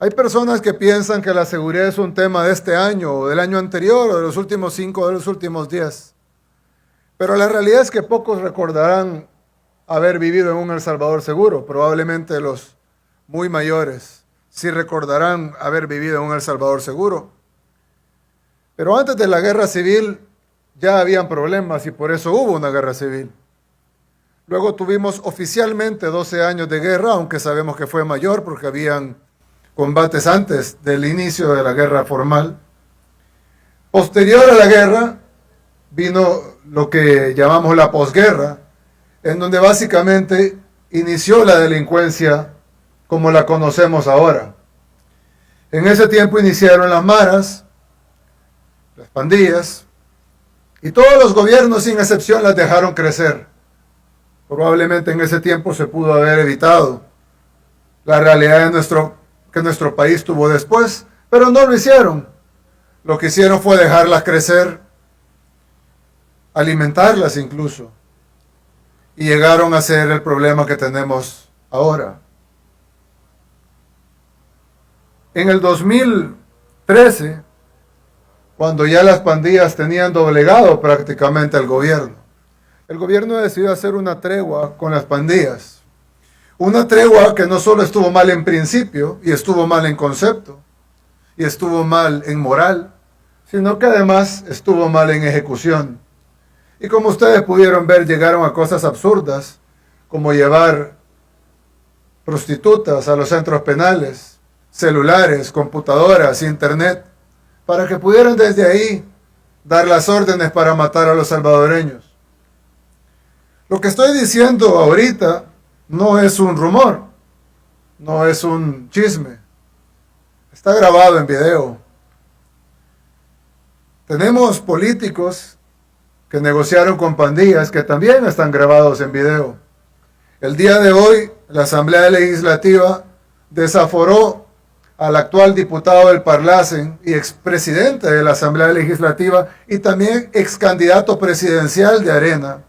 Hay personas que piensan que la seguridad es un tema de este año, o del año anterior, o de los últimos 5, o de los últimos 10. Pero la realidad es que pocos recordarán haber vivido en un El Salvador seguro. Probablemente los muy mayores sí recordarán haber vivido en un El Salvador seguro. Pero antes de la guerra civil ya habían problemas y por eso hubo una guerra civil. Luego tuvimos oficialmente 12 años de guerra, aunque sabemos que fue mayor porque habían combates antes del inicio de la guerra formal. Posterior a la guerra vino lo que llamamos la posguerra, en donde básicamente inició la delincuencia como la conocemos ahora. En ese tiempo iniciaron las maras, las pandillas, y todos los gobiernos sin excepción las dejaron crecer. Probablemente en ese tiempo se pudo haber evitado la realidad que nuestro país tuvo después, pero no lo hicieron. Lo que hicieron fue dejarlas crecer, alimentarlas incluso, y llegaron a ser el problema que tenemos ahora. En el 2013, cuando ya las pandillas tenían doblegado prácticamente al gobierno, el gobierno decidió hacer una tregua con las pandillas. Una tregua que no solo estuvo mal en principio, y estuvo mal en concepto, y estuvo mal en moral, sino que además estuvo mal en ejecución. Y como ustedes pudieron ver, llegaron a cosas absurdas, como llevar prostitutas a los centros penales, celulares, computadoras, internet, para que pudieran desde ahí dar las órdenes para matar a los salvadoreños. Lo que estoy diciendo ahorita no es un rumor, no es un chisme, está grabado en video. Tenemos políticos que negociaron con pandillas que también están grabados en video. El día de hoy, la Asamblea Legislativa desaforó al actual diputado del Parlacen y expresidente de la Asamblea Legislativa y también excandidato presidencial de Arena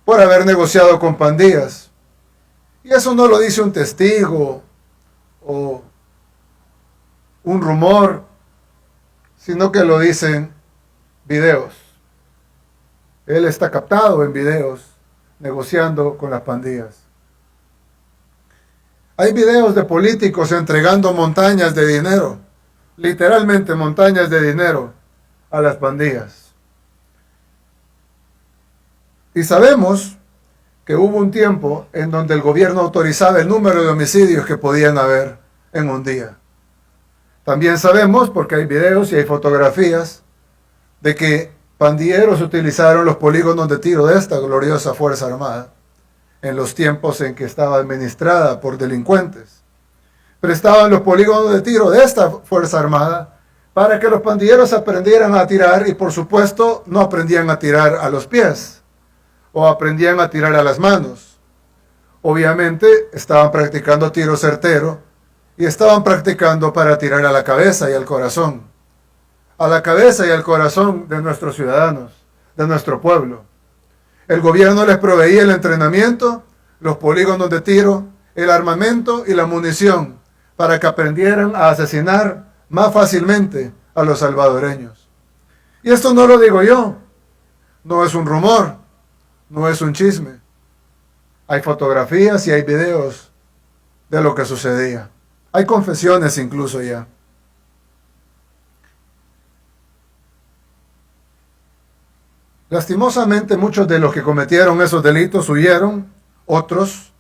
por haber negociado con pandillas. Y eso no lo dice un testigo o un rumor, sino que lo dicen videos. Él está captado en videos negociando con las pandillas. Hay videos de políticos entregando montañas de dinero, literalmente montañas de dinero, a las pandillas. Y sabemos que hubo un tiempo en donde el gobierno autorizaba el número de homicidios que podían haber en un día. También sabemos, porque hay videos y hay fotografías, de que pandilleros utilizaron los polígonos de tiro de esta gloriosa Fuerza Armada en los tiempos en que estaba administrada por delincuentes. Prestaban los polígonos de tiro de esta Fuerza Armada para que los pandilleros aprendieran a tirar y por supuesto no aprendían a tirar a los pies o aprendían a tirar a las manos. Obviamente estaban practicando tiro certero y estaban practicando para tirar a la cabeza y al corazón. A la cabeza y al corazón de nuestros ciudadanos, de nuestro pueblo. El gobierno les proveía el entrenamiento, los polígonos de tiro, el armamento y la munición para que aprendieran a asesinar más fácilmente a los salvadoreños. Y esto no lo digo yo, no es un rumor, no es un chisme. Hay fotografías y hay videos de lo que sucedía. Hay confesiones incluso ya. Lastimosamente muchos de los que cometieron esos delitos huyeron, otros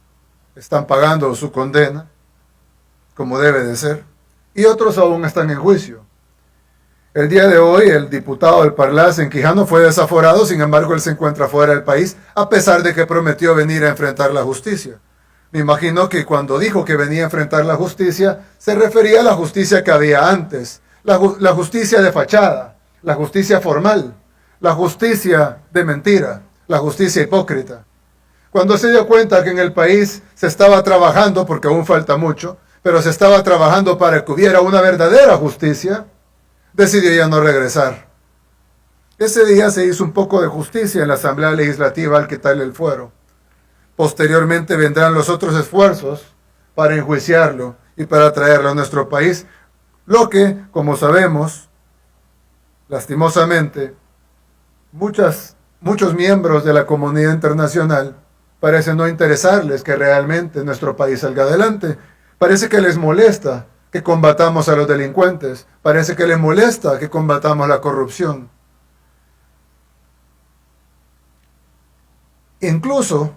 están pagando su condena, como debe de ser, y otros aún están en juicio. El día de hoy el diputado del Parlacen, Quijano, fue desaforado, sin embargo él se encuentra fuera del país, a pesar de que prometió venir a enfrentar la justicia. Me imagino que cuando dijo que venía a enfrentar la justicia, se refería a la justicia que había antes, la justicia de fachada, la justicia formal, la justicia de mentira, la justicia hipócrita. Cuando se dio cuenta que en el país se estaba trabajando, porque aún falta mucho, pero se estaba trabajando para que hubiera una verdadera justicia, decidió ya no regresar. Ese día se hizo un poco de justicia en la Asamblea Legislativa al quitarle el fuero. Posteriormente vendrán los otros esfuerzos para enjuiciarlo y para traerlo a nuestro país, lo que, como sabemos, lastimosamente, muchos miembros de la comunidad internacional parece no interesarles que realmente nuestro país salga adelante. Parece que les molesta que combatamos a los delincuentes. Parece que les molesta que combatamos la corrupción. Incluso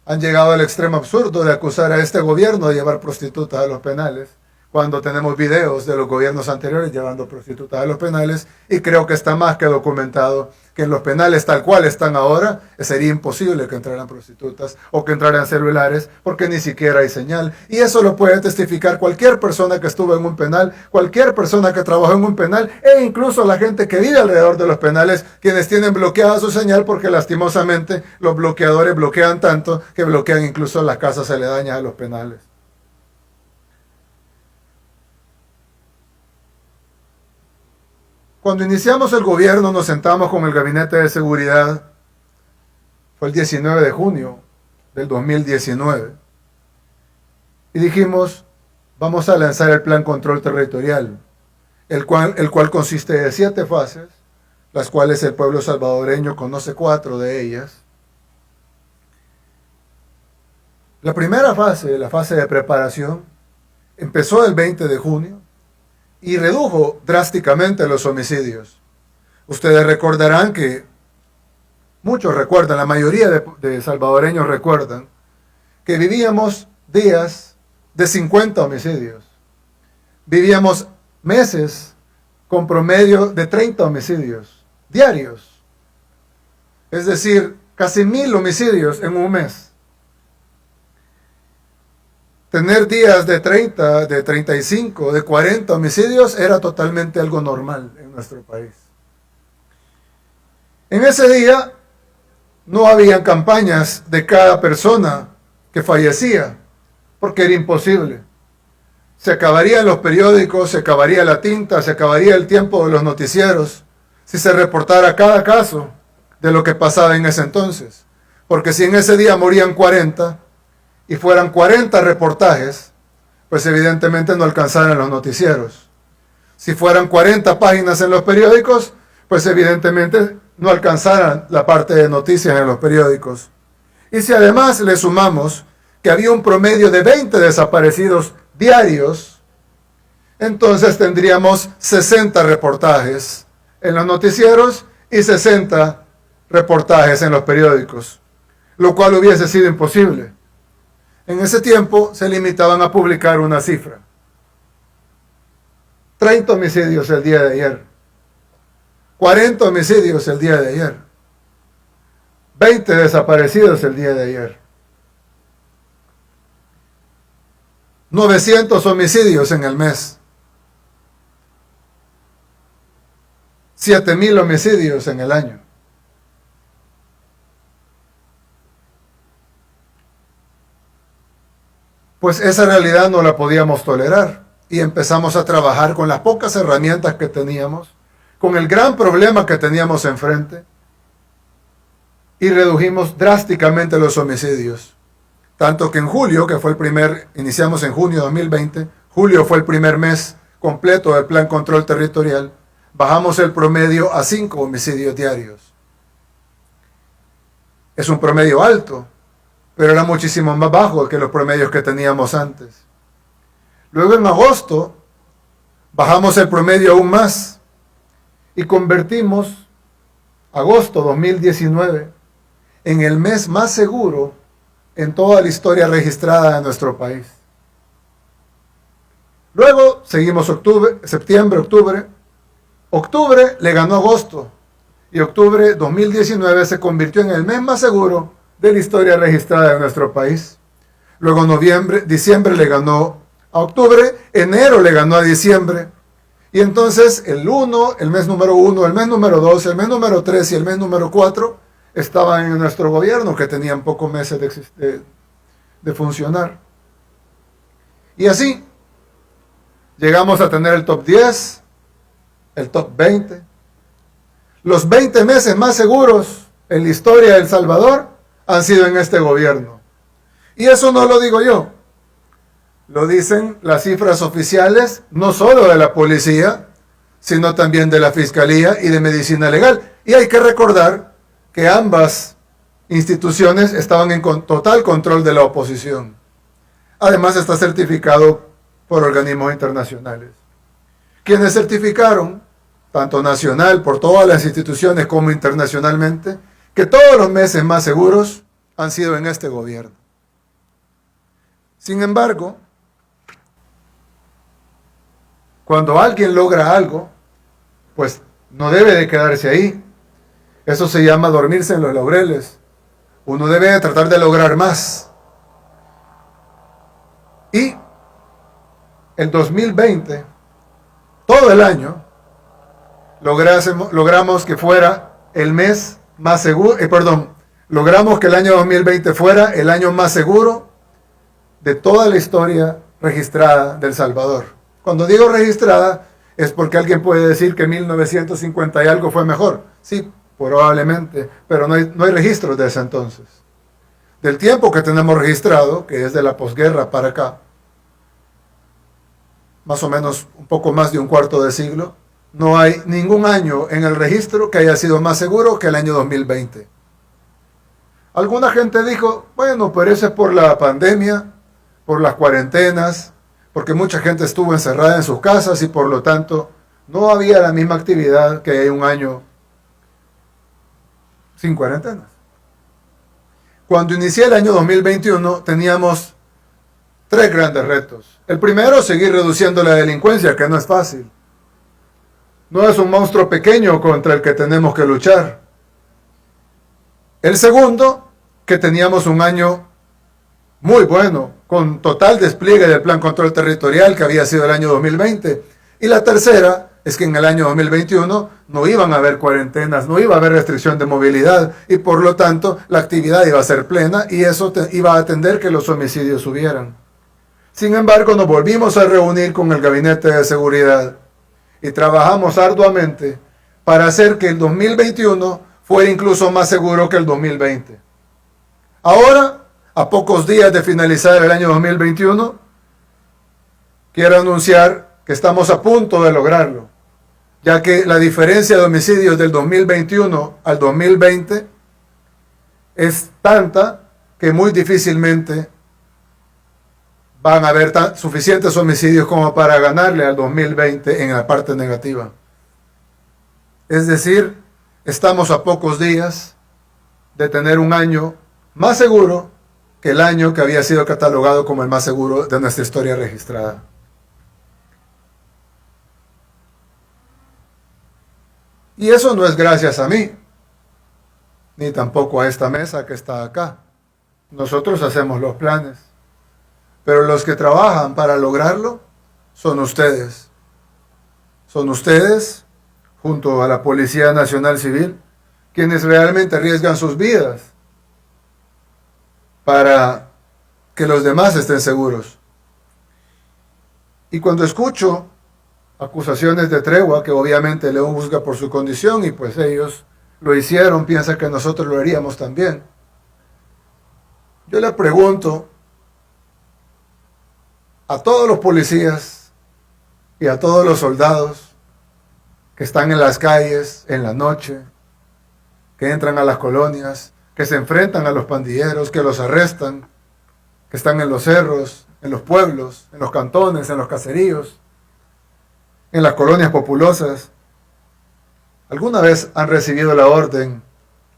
han llegado al extremo absurdo de acusar a este gobierno de llevar prostitutas a los penales, cuando tenemos videos de los gobiernos anteriores llevando prostitutas a los penales, y creo que está más que documentado que en los penales tal cual están ahora, sería imposible que entraran prostitutas o que entraran celulares, porque ni siquiera hay señal. Y eso lo puede testificar cualquier persona que estuvo en un penal, cualquier persona que trabajó en un penal, e incluso la gente que vive alrededor de los penales, quienes tienen bloqueada su señal, porque lastimosamente los bloqueadores bloquean tanto que bloquean incluso las casas aledañas a los penales. Cuando iniciamos el gobierno nos sentamos con el Gabinete de Seguridad, fue el 19 de junio del 2019, y dijimos, vamos a lanzar el Plan Control Territorial, el cual consiste de 7 fases, las cuales el pueblo salvadoreño conoce 4 de ellas. La primera fase, la fase de preparación, empezó el 20 de junio, y redujo drásticamente los homicidios. Ustedes recordarán que, muchos recuerdan, la mayoría de salvadoreños recuerdan, que vivíamos días de 50 homicidios. Vivíamos meses con promedio de 30 homicidios diarios. Es decir, casi 1000 homicidios en un mes. Tener días de 30, de 35, de 40 homicidios era totalmente algo normal en nuestro país. En ese día no habían campañas de cada persona que fallecía, porque era imposible. Se acabarían los periódicos, se acabaría la tinta, se acabaría el tiempo de los noticieros, si se reportara cada caso de lo que pasaba en ese entonces. Porque si en ese día morían 40, y fueran 40 reportajes, pues evidentemente no alcanzaran los noticieros. Si fueran 40 páginas en los periódicos, pues evidentemente no alcanzaran la parte de noticias en los periódicos. Y si además le sumamos que había un promedio de 20 desaparecidos diarios, entonces tendríamos 60 reportajes en los noticieros y 60 reportajes en los periódicos, lo cual hubiese sido imposible. En ese tiempo se limitaban a publicar una cifra. 30 homicidios el día de ayer. 40 homicidios el día de ayer. 20 desaparecidos el día de ayer. 900 homicidios en el mes. 7,000 homicidios en el año. Pues esa realidad no la podíamos tolerar y empezamos a trabajar con las pocas herramientas que teníamos, con el gran problema que teníamos enfrente, y redujimos drásticamente los homicidios. Tanto que en julio, que fue iniciamos en junio de 2020, julio fue el primer mes completo del Plan Control Territorial, bajamos el promedio a 5 homicidios diarios. Es un promedio alto, pero era muchísimo más bajo que los promedios que teníamos antes. Luego en agosto bajamos el promedio aún más y convertimos agosto 2019 en el mes más seguro en toda la historia registrada de nuestro país. Luego seguimos septiembre, octubre. Octubre le ganó agosto y octubre 2019 se convirtió en el mes más seguro de la historia registrada de nuestro país. Luego diciembre le ganó a octubre, enero le ganó a diciembre, y entonces el mes número 1, el mes número 2, el mes número 3 y el mes número 4 estaban en nuestro gobierno, que tenían pocos meses de funcionar. Y así llegamos a tener el top 10, el top 20, los 20 meses más seguros en la historia de El Salvador han sido en este gobierno. Y eso no lo digo yo. Lo dicen las cifras oficiales, no solo de la policía, sino también de la Fiscalía y de Medicina Legal. Y hay que recordar que ambas instituciones estaban en total control de la oposición. Además está certificado por organismos internacionales. Quienes certificaron, tanto nacional, por todas las instituciones como internacionalmente, que todos los meses más seguros han sido en este gobierno. Sin embargo, cuando alguien logra algo, pues no debe de quedarse ahí. Eso se llama dormirse en los laureles. Uno debe de tratar de lograr más. Y el 2020, todo el año, logramos que fuera el mes más seguro, logramos que el año 2020 fuera el año más seguro de toda la historia registrada de El Salvador. Cuando digo registrada, es porque alguien puede decir que 1950 y algo fue mejor. Sí, probablemente, pero no hay registros de ese entonces. Del tiempo que tenemos registrado, que es de la posguerra para acá, más o menos un poco más de un cuarto de siglo, no hay ningún año en el registro que haya sido más seguro que el año 2020. Alguna gente dijo, bueno, pero eso es por la pandemia, por las cuarentenas, porque mucha gente estuvo encerrada en sus casas y por lo tanto no había la misma actividad que hay un año sin cuarentenas. Cuando inicié el año 2021 teníamos 3 grandes retos. El primero, seguir reduciendo la delincuencia, que no es fácil. No es un monstruo pequeño contra el que tenemos que luchar. El segundo, que teníamos un año muy bueno, con total despliegue del Plan Control Territorial que había sido el año 2020. Y la tercera es que en el año 2021 no iban a haber cuarentenas, no iba a haber restricción de movilidad y por lo tanto la actividad iba a ser plena y eso iba a atender que los homicidios subieran. Sin embargo, nos volvimos a reunir con el Gabinete de Seguridad y trabajamos arduamente para hacer que el 2021 fuera incluso más seguro que el 2020. Ahora, a pocos días de finalizar el año 2021, quiero anunciar que estamos a punto de lograrlo, ya que la diferencia de homicidios del 2021 al 2020 es tanta que muy difícilmente van a haber suficientes homicidios como para ganarle al 2020 en la parte negativa. Es decir, estamos a pocos días de tener un año más seguro que el año que había sido catalogado como el más seguro de nuestra historia registrada. Y eso no es gracias a mí, ni tampoco a esta mesa que está acá. Nosotros hacemos los planes, pero los que trabajan para lograrlo son ustedes. Son ustedes, junto a la Policía Nacional Civil, quienes realmente arriesgan sus vidas para que los demás estén seguros. Y cuando escucho acusaciones de tregua, que obviamente León juzga por su condición, y pues ellos lo hicieron, piensa que nosotros lo haríamos también. Yo le pregunto a todos los policías y a todos los soldados que están en las calles en la noche, que entran a las colonias, que se enfrentan a los pandilleros, que los arrestan, que están en los cerros, en los pueblos, en los cantones, en los caseríos, en las colonias populosas, ¿alguna vez han recibido la orden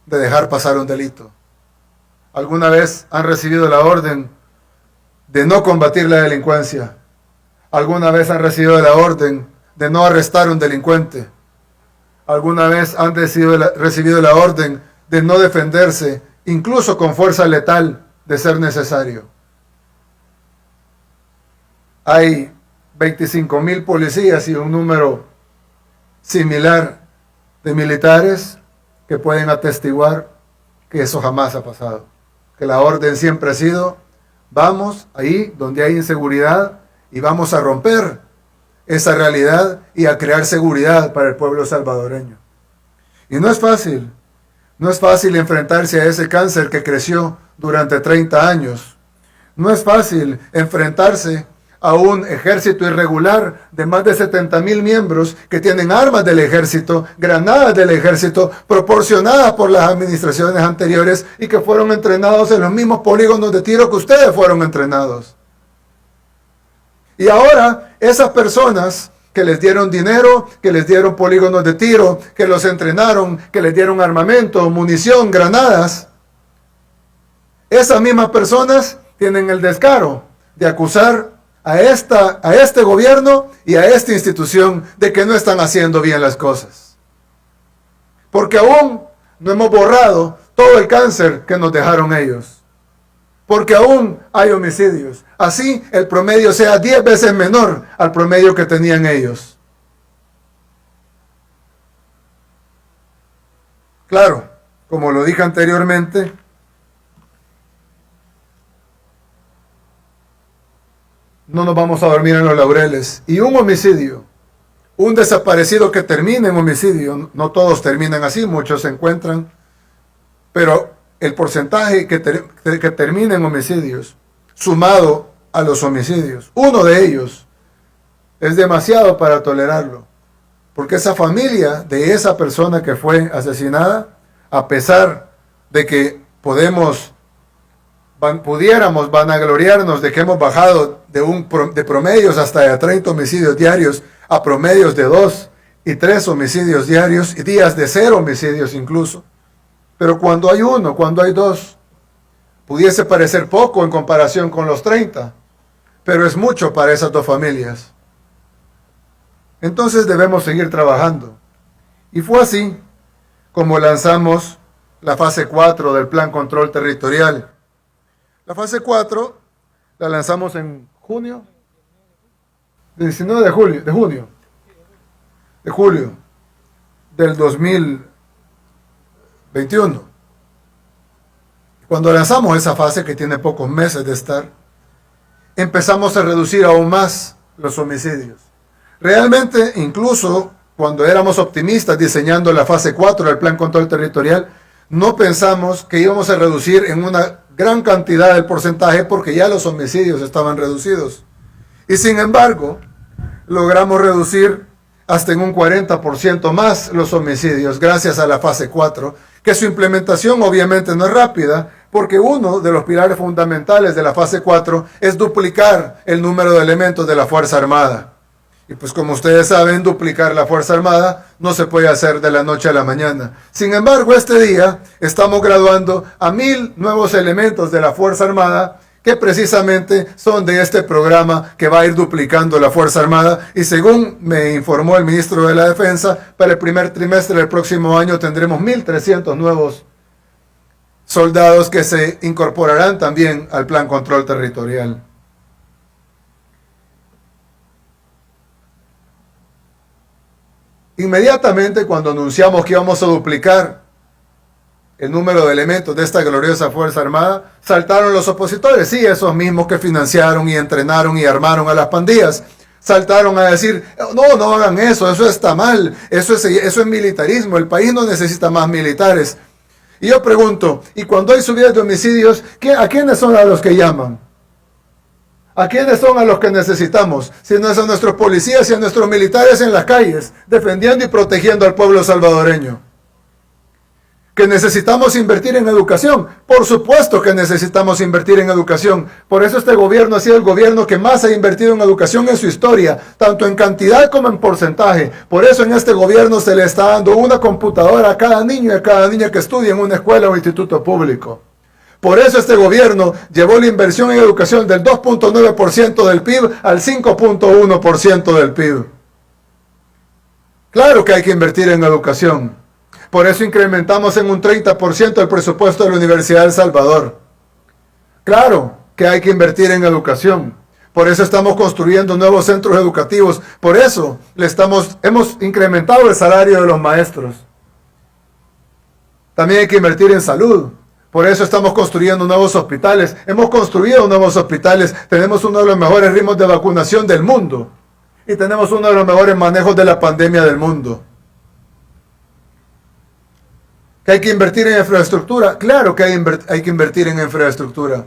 de dejar pasar un delito? ¿Alguna vez han recibido la orden de no combatir la delincuencia? ¿Alguna vez han recibido la orden de no arrestar a un delincuente? ¿Alguna vez han recibido la orden de no defenderse, incluso con fuerza letal, de ser necesario? Hay 25,000 policías y un número similar de militares que pueden atestiguar que eso jamás ha pasado. Que la orden siempre ha sido: vamos ahí donde hay inseguridad y vamos a romper esa realidad y a crear seguridad para el pueblo salvadoreño. Y no es fácil. No es fácil enfrentarse a ese cáncer que creció durante 30 años. No es fácil enfrentarse a un ejército irregular de más de 70,000 miembros que tienen armas del ejército, granadas del ejército, proporcionadas por las administraciones anteriores y que fueron entrenados en los mismos polígonos de tiro que ustedes fueron entrenados. Y ahora esas personas que les dieron dinero, que les dieron polígonos de tiro, que los entrenaron, que les dieron armamento, munición, granadas, esas mismas personas tienen el descaro de acusar a este gobierno y a esta institución de que no están haciendo bien las cosas. Porque aún no hemos borrado todo el cáncer que nos dejaron ellos. Porque aún hay homicidios. Así el promedio sea 10 veces menor al promedio que tenían ellos. Claro, como lo dije anteriormente, no nos vamos a dormir en los laureles. Y un homicidio, un desaparecido que termine en homicidio, no todos terminan así, muchos se encuentran, pero el porcentaje que termina en homicidios, sumado a los homicidios, uno de ellos, es demasiado para tolerarlo. Porque esa familia de esa persona que fue asesinada, a pesar de que pudiéramos vanagloriarnos de que hemos bajado de promedios hasta de 30 homicidios diarios a promedios de 2 y 3 homicidios diarios y días de 0 homicidios incluso. Pero cuando hay 1, cuando hay 2, pudiese parecer poco en comparación con los 30, pero es mucho para esas 2 familias. Entonces debemos seguir trabajando. Y fue así como lanzamos la fase 4 del Plan Control Territorial. La fase 4 la lanzamos en junio, 19 de julio del 2021. Cuando lanzamos esa fase, que tiene pocos meses de estar, empezamos a reducir aún más los homicidios. Realmente, incluso cuando éramos optimistas diseñando la fase 4 del Plan Control Territorial, no pensamos que íbamos a reducir en una gran cantidad del porcentaje porque ya los homicidios estaban reducidos. Y sin embargo, logramos reducir hasta en un 40% más los homicidios gracias a la fase 4, que su implementación obviamente no es rápida, porque uno de los pilares fundamentales de la fase 4 es duplicar el número de elementos de la Fuerza Armada. Y pues como ustedes saben, duplicar la Fuerza Armada no se puede hacer de la noche a la mañana. Sin embargo, este día estamos graduando a 1,000 nuevos elementos de la Fuerza Armada que precisamente son de este programa que va a ir duplicando la Fuerza Armada. Y según me informó el ministro de la Defensa, para el primer trimestre del próximo año tendremos 1,300 nuevos soldados que se incorporarán también al Plan Control Territorial. Inmediatamente cuando anunciamos que íbamos a duplicar el número de elementos de esta gloriosa Fuerza Armada, saltaron los opositores, sí, esos mismos que financiaron y entrenaron y armaron a las pandillas, saltaron a decir, no hagan eso está mal, eso es militarismo, el país no necesita más militares. Y yo pregunto, ¿y cuando hay subidas de homicidios, a quiénes son a los que llaman? ¿A quiénes son a los que necesitamos? Si no es a nuestros policías y a nuestros militares en las calles, defendiendo y protegiendo al pueblo salvadoreño. ¿Que necesitamos invertir en educación? Por supuesto que necesitamos invertir en educación. Por eso este gobierno ha sido el gobierno que más ha invertido en educación en su historia, tanto en cantidad como en porcentaje. Por eso en este gobierno se le está dando una computadora a cada niño y a cada niña que estudia en una escuela o instituto público. Por eso este gobierno llevó la inversión en educación del 2.9% del PIB al 5.1% del PIB. Claro que hay que invertir en educación. Por eso incrementamos en un 30% el presupuesto de la Universidad de El Salvador. Claro que hay que invertir en educación. Por eso estamos construyendo nuevos centros educativos. Por eso hemos incrementado el salario de los maestros. También hay que invertir en salud. Por eso estamos construyendo nuevos hospitales. Hemos construido nuevos hospitales. Tenemos uno de los mejores ritmos de vacunación del mundo. Y tenemos uno de los mejores manejos de la pandemia del mundo. ¿Que hay que invertir en infraestructura? Claro que hay que invertir en infraestructura.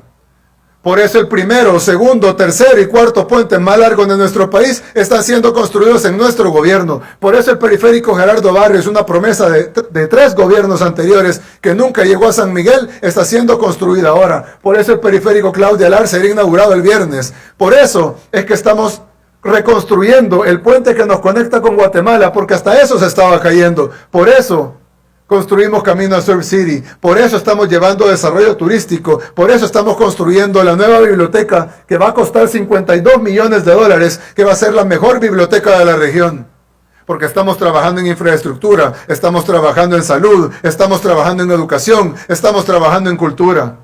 Por eso el primero, segundo, tercer y cuarto puente más largo de nuestro país están siendo construidos en nuestro gobierno. Por eso el periférico Gerardo Barrios, una promesa de 3 gobiernos anteriores que nunca llegó a San Miguel, está siendo construida ahora. Por eso el periférico Claudia Lar será inaugurado el viernes. Por eso es que estamos reconstruyendo el puente que nos conecta con Guatemala, porque hasta eso se estaba cayendo. Por eso construimos Camino a Surf City, por eso estamos llevando desarrollo turístico, por eso estamos construyendo la nueva biblioteca que va a costar $52 millones, que va a ser la mejor biblioteca de la región. Porque estamos trabajando en infraestructura, estamos trabajando en salud, estamos trabajando en educación, estamos trabajando en cultura.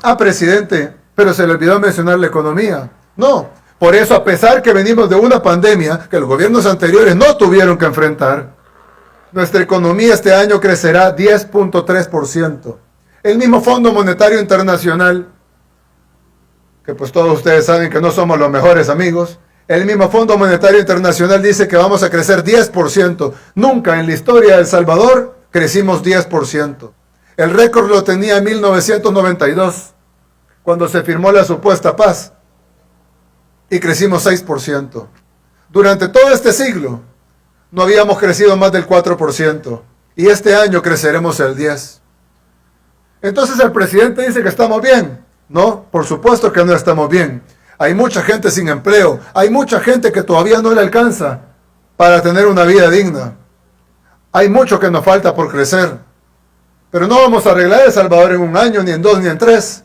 Ah, presidente, pero se le olvidó mencionar la economía. No. Por eso, a pesar que venimos de una pandemia que los gobiernos anteriores no tuvieron que enfrentar, nuestra economía este año crecerá 10.3%. El mismo Fondo Monetario Internacional, que pues todos ustedes saben que no somos los mejores amigos, el mismo Fondo Monetario Internacional dice que vamos a crecer 10%. Nunca en la historia de El Salvador crecimos 10%. El récord lo tenía en 1992, cuando se firmó la supuesta paz. Y crecimos 6%. Durante todo este siglo no habíamos crecido más del 4%. Y este año creceremos el 10%. Entonces el presidente dice que estamos bien. No, por supuesto que no estamos bien. Hay mucha gente sin empleo. Hay mucha gente que todavía no le alcanza para tener una vida digna. Hay mucho que nos falta por crecer. Pero no vamos a arreglar El Salvador en 1 año, ni en 2, ni en 3.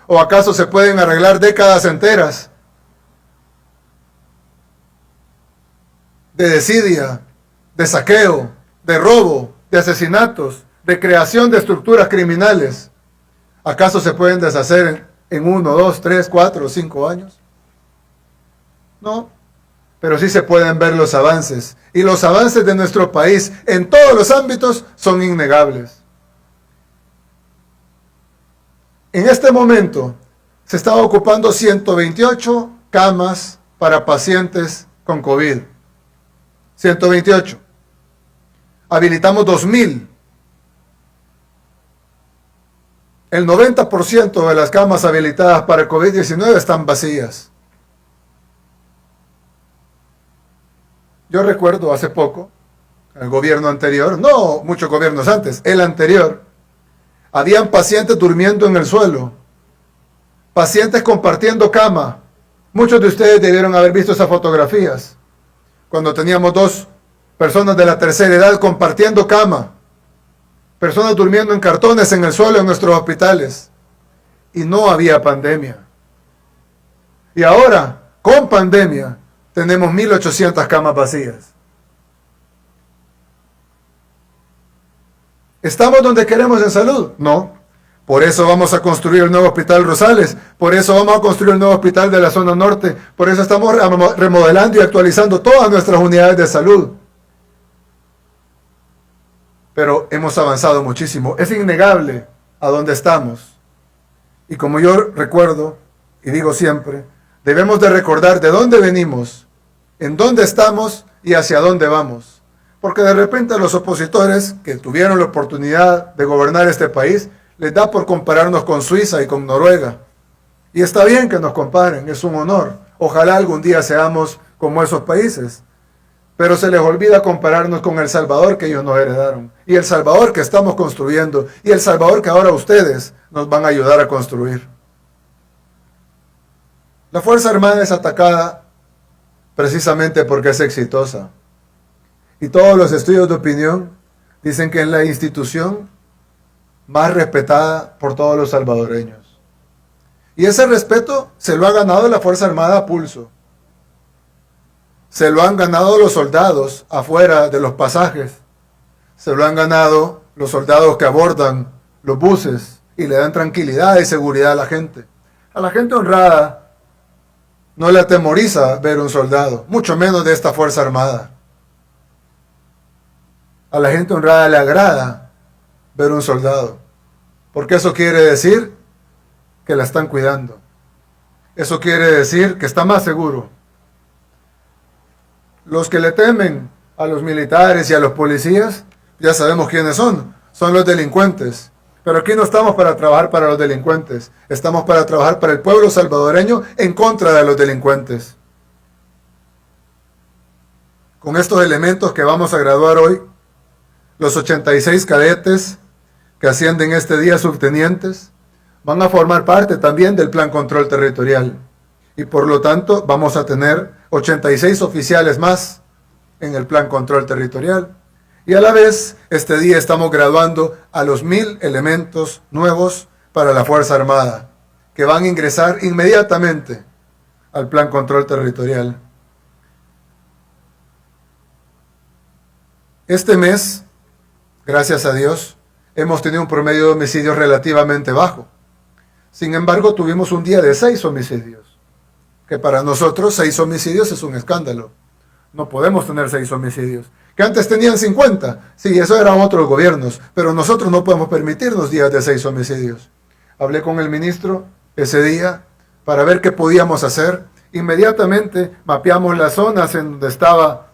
¿O acaso se pueden arreglar décadas enteras de desidia, de saqueo, de robo, de asesinatos, de creación de estructuras criminales? ¿Acaso se pueden deshacer en 1, 2, 3, 4 o 5 años? No, pero sí se pueden ver los avances. Y los avances de nuestro país en todos los ámbitos son innegables. En este momento se están ocupando 128 camas para pacientes con COVID. 128. Habilitamos 2,000. El 90% de las camas habilitadas para el COVID-19 están vacías. Yo recuerdo hace poco, el gobierno anterior, no muchos gobiernos antes, el anterior, habían pacientes durmiendo en el suelo, pacientes compartiendo cama. Muchos de ustedes debieron haber visto esas fotografías, cuando teníamos 2 personas de la tercera edad compartiendo cama, personas durmiendo en cartones en el suelo en nuestros hospitales, y no había pandemia. Y ahora, con pandemia, tenemos 1,800 camas vacías. ¿Estamos donde queremos en salud? No. Por eso vamos a construir el nuevo Hospital Rosales, por eso vamos a construir el nuevo hospital de la zona norte, por eso estamos remodelando y actualizando todas nuestras unidades de salud. Pero hemos avanzado muchísimo. Es innegable a dónde estamos. Y como yo recuerdo, y digo siempre, debemos de recordar de dónde venimos, en dónde estamos y hacia dónde vamos. Porque de repente a los opositores que tuvieron la oportunidad de gobernar este país, les da por compararnos con Suiza y con Noruega. Y está bien que nos comparen, es un honor. Ojalá algún día seamos como esos países. Pero se les olvida compararnos con El Salvador que ellos nos heredaron. Y El Salvador que estamos construyendo. Y El Salvador que ahora ustedes nos van a ayudar a construir. La Fuerza Armada es atacada precisamente porque es exitosa. Y todos los estudios de opinión dicen que es la institución más respetada por todos los salvadoreños. Y ese respeto se lo ha ganado la Fuerza Armada a pulso. Se lo han ganado los soldados afuera de los pasajes. Se lo han ganado los soldados que abordan los buses y le dan tranquilidad y seguridad a la gente. A la gente honrada no le atemoriza ver un soldado, mucho menos de esta Fuerza Armada. A la gente honrada le agrada ver un soldado, porque eso quiere decir que la están cuidando. Eso quiere decir que está más seguro. Los que le temen a los militares y a los policías, ya sabemos quiénes son. Son los delincuentes. Pero aquí no estamos para trabajar para los delincuentes, estamos para trabajar para el pueblo salvadoreño en contra de los delincuentes. Con estos elementos que vamos a graduar hoy, los 86 cadetes que ascienden este día a subtenientes, van a formar parte también del Plan Control Territorial. Y por lo tanto vamos a tener 86 oficiales más en el Plan Control Territorial. Y a la vez, este día estamos graduando a los 1000 elementos nuevos para la Fuerza Armada, que van a ingresar inmediatamente al Plan Control Territorial. Este mes, gracias a Dios, hemos tenido un promedio de homicidios relativamente bajo. Sin embargo, tuvimos un día de 6 homicidios, que para nosotros 6 homicidios es un escándalo. No podemos tener 6 homicidios. Que antes tenían 50. Sí, eso eran otros gobiernos. Pero nosotros no podemos permitirnos días de 6 homicidios. Hablé con el ministro ese día para ver qué podíamos hacer. Inmediatamente mapeamos las zonas en donde estaba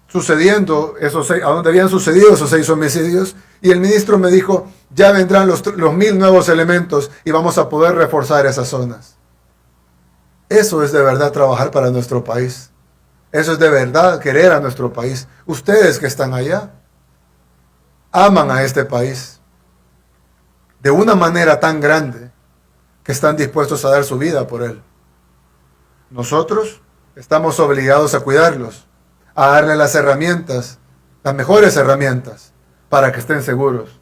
sucediendo a donde habían sucedido esos 6 homicidios. Y el ministro me dijo, ya vendrán los 1000 nuevos elementos y vamos a poder reforzar esas zonas. Eso es de verdad trabajar para nuestro país. Eso es de verdad querer a nuestro país. Ustedes que están allá, aman a este país de una manera tan grande que están dispuestos a dar su vida por él. Nosotros estamos obligados a cuidarlos, a darles las herramientas, las mejores herramientas, para que estén seguros.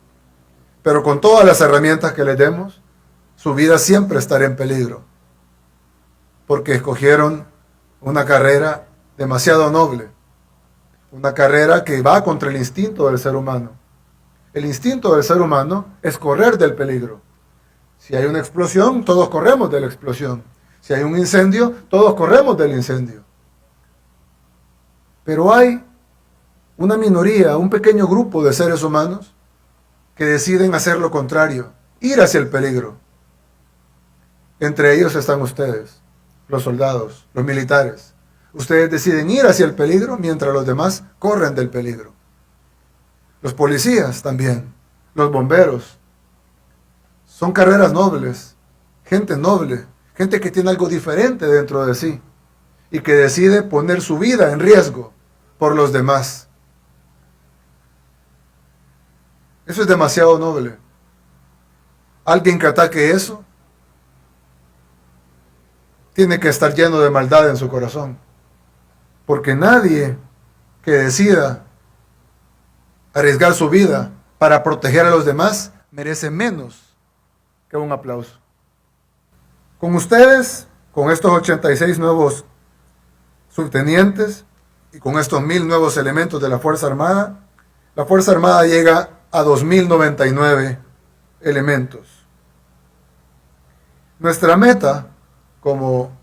Pero con todas las herramientas que les demos, su vida siempre estará en peligro, porque escogieron una carrera demasiado noble, una carrera que va contra el instinto del ser humano. El instinto del ser humano es correr del peligro. Si hay una explosión, todos corremos de la explosión. Si hay un incendio, todos corremos del incendio. Pero hay una minoría, un pequeño grupo de seres humanos que deciden hacer lo contrario, ir hacia el peligro. Entre ellos están ustedes, los soldados, los militares. Ustedes deciden ir hacia el peligro mientras los demás corren del peligro. Los policías también, los bomberos. Son carreras nobles, gente noble, gente que tiene algo diferente dentro de sí y que decide poner su vida en riesgo por los demás. Eso es demasiado noble. Alguien que ataque eso tiene que estar lleno de maldad en su corazón. Porque nadie que decida arriesgar su vida para proteger a los demás merece menos que un aplauso. Con ustedes, con estos 86 nuevos subtenientes y con estos 1000 nuevos elementos de la Fuerza Armada llega a 2099 elementos. Nuestra meta, como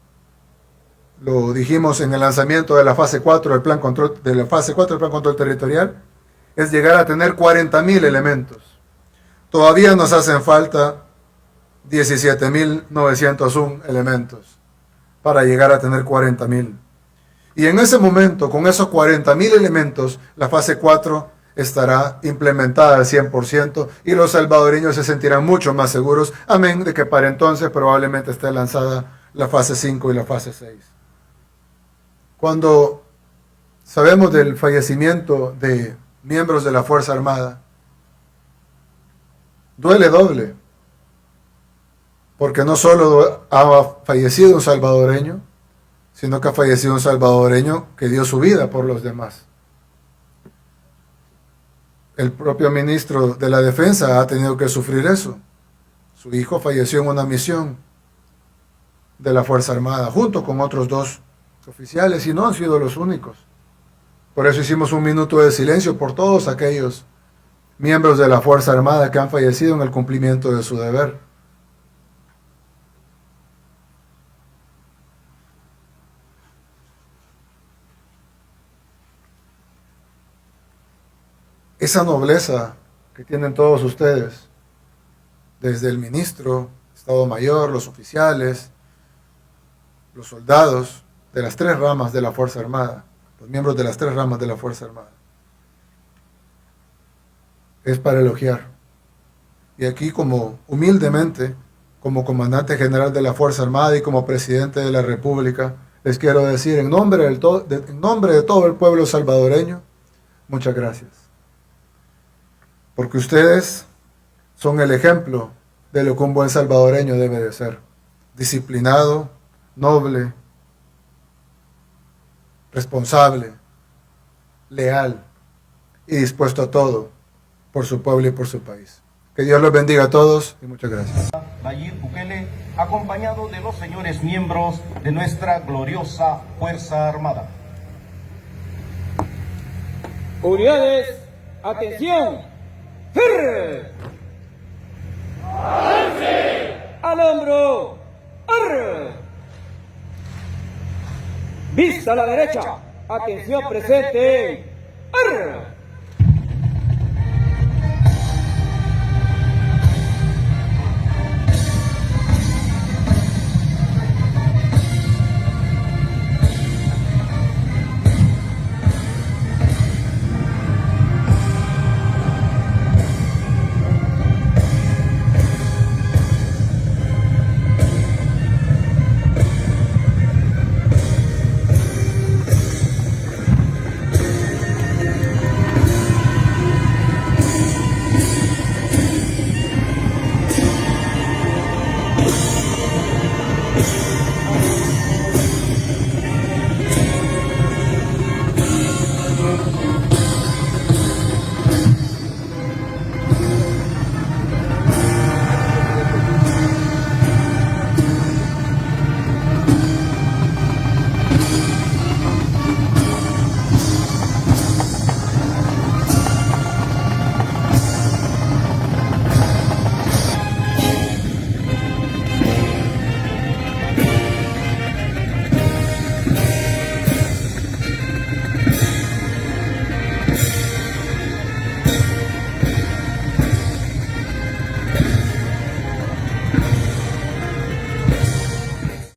lo dijimos en el lanzamiento de la fase 4 del Plan Control, Plan Control Territorial, es llegar a tener 40.000 elementos. Todavía nos hacen falta 17.901 elementos para llegar a tener 40.000. Y en ese momento, con esos 40.000 elementos, la fase 4 estará implementada al 100% y los salvadoreños se sentirán mucho más seguros, amén de que para entonces probablemente esté lanzada la fase 5 y la fase 6. Cuando sabemos del fallecimiento de miembros de la Fuerza Armada, duele doble, porque no solo ha fallecido un salvadoreño, sino que ha fallecido un salvadoreño que dio su vida por los demás. El propio ministro de la Defensa ha tenido que sufrir eso. Su hijo falleció en una misión de la Fuerza Armada, junto con otros 2 oficiales, y no han sido los únicos. Por eso hicimos un minuto de silencio por todos aquellos miembros de la Fuerza Armada que han fallecido en el cumplimiento de su deber. Esa nobleza que tienen todos ustedes, desde el ministro, Estado Mayor, los oficiales, los soldados de las 3 ramas de la Fuerza Armada, los miembros de las 3 ramas de la Fuerza Armada, es para elogiar. Y aquí, como humildemente, como comandante general de la Fuerza Armada y como presidente de la República, les quiero decir en nombre de todo el pueblo salvadoreño, muchas gracias. Porque ustedes son el ejemplo de lo que un buen salvadoreño debe de ser. Disciplinado, noble, responsable, leal y dispuesto a todo por su pueblo y por su país. Que Dios los bendiga a todos y muchas gracias. Nayib Bukele, acompañado de los señores miembros de nuestra gloriosa Fuerza Armada. Unidades, atención, ¡firre! ¡Al hombro! ¡Arre! Vista a la derecha, atención presente, ¡arre!